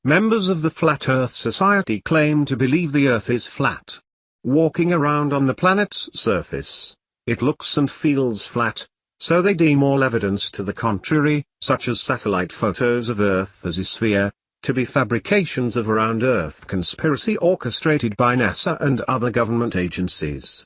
Members of the Flat Earth Society claim to believe the Earth is flat. Walking around on the planet's surface, it looks and feels flat, so they deem all evidence to the contrary, such as satellite photos of Earth as a sphere, to be fabrications of a round Earth conspiracy orchestrated by NASA and other government agencies.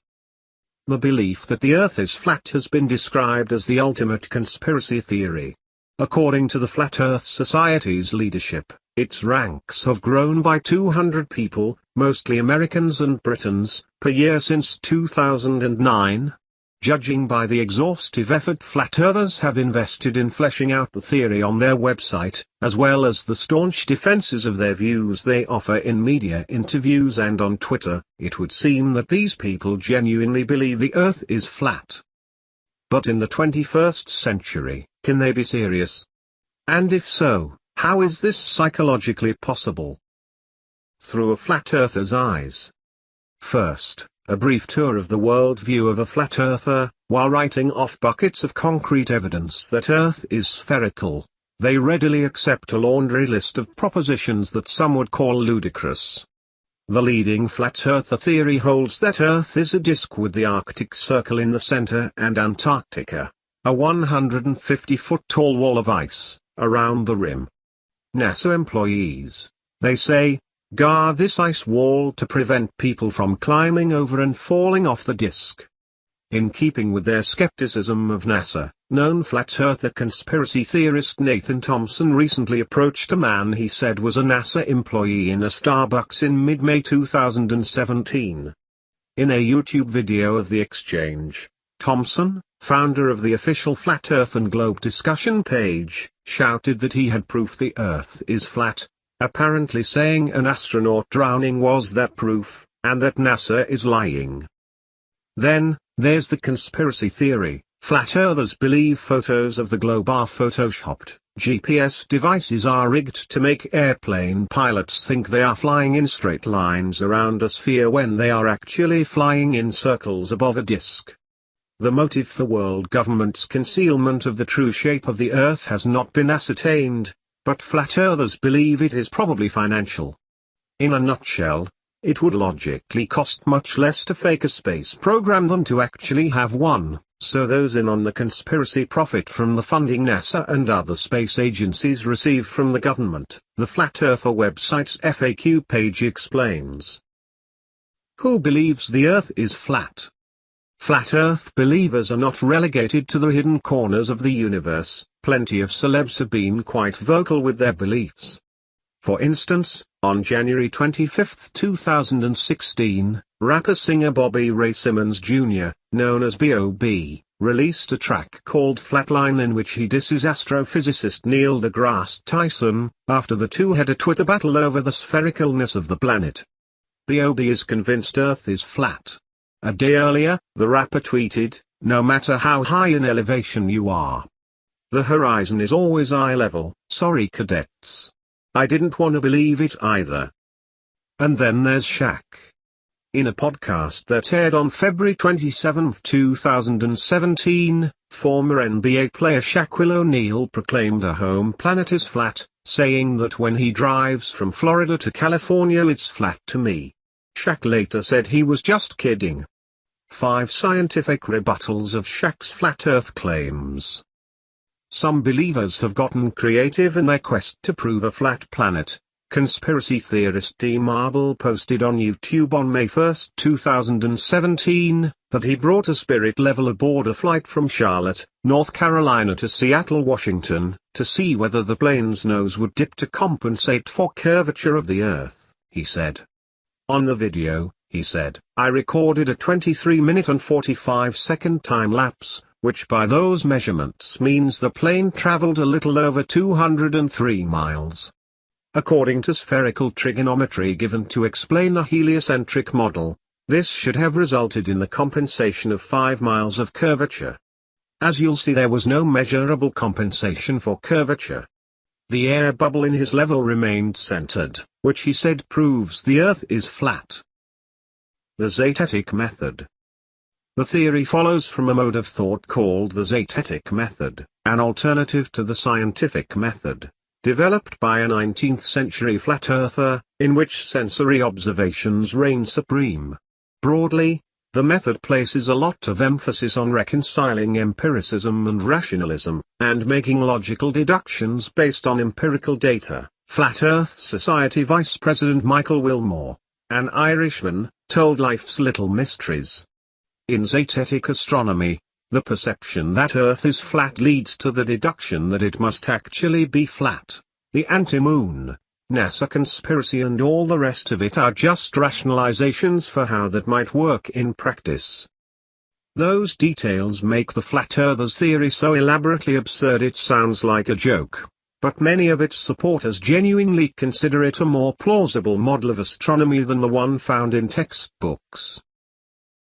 The belief that the Earth is flat has been described as the ultimate conspiracy theory. According to the Flat Earth Society's leadership, its ranks have grown by 200 people, mostly Americans and Britons, per year since 2009. Judging by the exhaustive effort FlatEarthers have invested in fleshing out the theory on their website, as well as the staunch defenses of their views they offer in media interviews and on Twitter, it would seem that these people genuinely believe the Earth is flat. But in the 21st century, can they be serious? And if so, how is this psychologically possible? Through a flat earther's eyes. First, a brief tour of the worldview of a flat earther. While writing off buckets of concrete evidence that Earth is spherical, they readily accept a laundry list of propositions that some would call ludicrous. The leading flat earther theory holds that Earth is a disk with the Arctic Circle in the center and Antarctica, a 150-foot tall wall of ice, around the rim. NASA employees, they say, guard this ice wall to prevent people from climbing over and falling off the disk. In keeping with their skepticism of NASA, known flat earther conspiracy theorist Nathan Thompson recently approached a man he said was a NASA employee in a Starbucks in mid-May 2017. In a YouTube video of the exchange, Thompson, founder of the official Flat Earth and Globe discussion page, shouted that he had proof the Earth is flat, apparently saying an astronaut drowning was that proof, and that NASA is lying. Then, there's the conspiracy theory. Flat earthers believe photos of the globe are photoshopped, GPS devices are rigged to make airplane pilots think they are flying in straight lines around a sphere when they are actually flying in circles above a disk. The motive for world government's concealment of the true shape of the Earth has not been ascertained, but flat earthers believe it is probably financial. In a nutshell, it would logically cost much less to fake a space program than to actually have one, so those in on the conspiracy profit from the funding NASA and other space agencies receive from the government, the Flat Earther website's FAQ page explains. Who believes the Earth is flat? Flat Earth believers are not relegated to the hidden corners of the universe. Plenty of celebs have been quite vocal with their beliefs. For instance, on January 25, 2016, rapper-singer Bobby Ray Simmons Jr., known as B.O.B., released a track called Flatline in which he disses astrophysicist Neil deGrasse Tyson, after the two had a Twitter battle over the sphericalness of the planet. B.O.B. is convinced Earth is flat. A day earlier, the rapper tweeted, "No matter how high in elevation you are, the horizon is always eye level. Sorry cadets. I didn't want to believe it either." And then there's Shaq. In a podcast that aired on February 27, 2017, former NBA player Shaquille O'Neal proclaimed a home planet is flat, saying that when he drives from Florida to California it's flat to me. Shaq later said he was just kidding. 5 scientific rebuttals of Shaq's flat Earth claims. Some believers have gotten creative in their quest to prove a flat planet. Conspiracy theorist Deem posted on YouTube on May 1, 2017, that he brought a spirit level aboard a flight from Charlotte, North Carolina to Seattle, Washington, to see whether the plane's nose would dip to compensate for curvature of the Earth, he said. On the video, he said, "I recorded a 23-minute and 45-second time lapse, which by those measurements means the plane traveled a little over 203 miles. According to spherical trigonometry given to explain the heliocentric model, this should have resulted in the compensation of 5 miles of curvature. As you'll see, there was no measurable compensation for curvature. The air bubble in his level remained centered, which he said proves the Earth is flat." The Zetetic method. The theory follows from a mode of thought called the Zetetic method, an alternative to the scientific method. developed by a 19th-century flat-earther, in which sensory observations reign supreme. Broadly, the method places a lot of emphasis on reconciling empiricism and rationalism, and making logical deductions based on empirical data. Flat Earth Society Vice President Michael Wilmore, an Irishman, told Life's Little Mysteries. In Zetetic astronomy, the perception that Earth is flat leads to the deduction that it must actually be flat. The anti-moon, NASA conspiracy and all the rest of it are just rationalizations for how that might work in practice. Those details make the Flat Earthers' theory so elaborately absurd it sounds like a joke, but many of its supporters genuinely consider it a more plausible model of astronomy than the one found in textbooks.